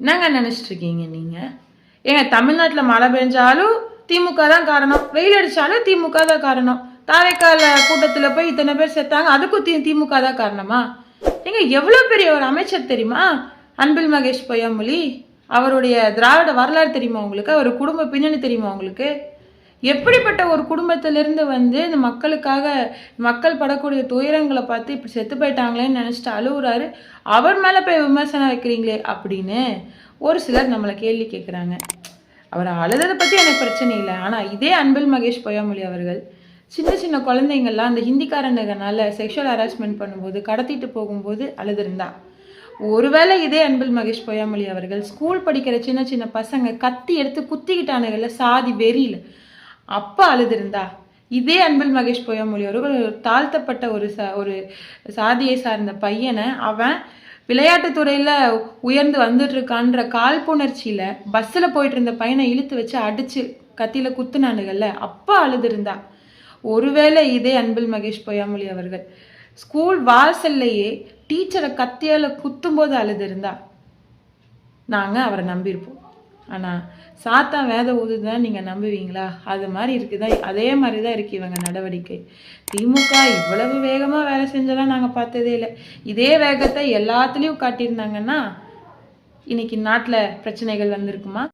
என்னங்க நினைச்சிட்டு இருக்கீங்க நீங்க? ஏங்க தமிழ்நாட்டில் மழை பெஞ்சாலும் திமுக தான் காரணம், வெயில் அடிச்சாலும் திமுக தான் காரணம். தாவேக்கால கூட்டத்தில் போய் இத்தனை பேர் செத்தாங்க, அதுக்கும் திமுக தான் காரணமா? ஏங்க எவ்வளோ பெரிய ஒரு அமைச்சர் தெரியுமா அன்பில் மகேஷ் பொய்யாமொழி? அவருடைய திராவிட வரலாறு தெரியுமா உங்களுக்கு? அவர் குடும்ப பின்னணி தெரியுமா உங்களுக்கு? எப்படிப்பட்ட ஒரு குடும்பத்திலிருந்து வந்து இந்த மக்களுக்காக மக்கள் படக்கூடிய துயரங்களை பார்த்து இப்படி செத்து போயிட்டாங்களேன்னு நினச்சிட்டு அழுகுறாரு. அவர் மேலே போய் விமர்சனம் வைக்கிறீங்களே அப்படின்னு ஒரு சிலர் நம்மளை கேள்வி கேட்குறாங்க. அவர் அழுததை பற்றி எனக்கு பிரச்சனை இல்லை. ஆனால் இதே அன்பில் மகேஷ் பொய்யாமொழி அவர்கள் சின்ன சின்ன குழந்தைங்கள்லாம் அந்த ஹிந்திக்காரனுங்கனால செக்ஷுவல் ஹராஸ்மெண்ட் பண்ணும்போது கடத்திட்டு போகும்போது அழுதுருந்தா, ஒருவேளை இதே அன்பில் மகேஷ் பொய்யாமொழி அவர்கள் ஸ்கூல் படிக்கிற சின்ன சின்ன பசங்க கத்தி எடுத்து குத்திக்கிட்டானுங்கள்ல சாதி வெறியில், அப்போ அழுதுருந்தா, இதே அன்பில் மகேஷ் பொய்யாமொழி அவர்கள் தாழ்த்தப்பட்ட ஒரு சாதியை சார்ந்த பையனை அவன் விளையாட்டுத்துறையில் உயர்ந்து வந்துட்டு இருக்கான்ற காழ்ப்புணர்ச்சியில் பஸ்ஸில் போயிட்டு இருந்த பையனை இழுத்து வச்சு அடித்து கத்தியில் குத்துனானுங்கள்ல, அப்போ அழுதுருந்தா. ஒருவேளை இதே அன்பில் மகேஷ் பொய்யாமொழி அவர்கள் ஸ்கூல் வாசல்லையே டீச்சரை கத்தியால் குத்தும்போது அழுதுருந்தா நாங்கள் அவரை நம்பியிருப்போம். ஆனால் சாத்தான் வேத ஊதுதான் நீங்கள் நம்புவீங்களா? அது மாதிரி இருக்குதா? அதே மாதிரி தான் இருக்குது இவங்க நடவடிக்கை. திமுக இவ்வளவு வேகமாக வேலை செஞ்செல்லாம் நாங்கள் பார்த்ததே இல்லை. இதே வேகத்தை எல்லாத்துலேயும் காட்டியிருந்தாங்கன்னா இன்னைக்கு நாட்டில் பிரச்சனைகள் வந்திருக்குமா?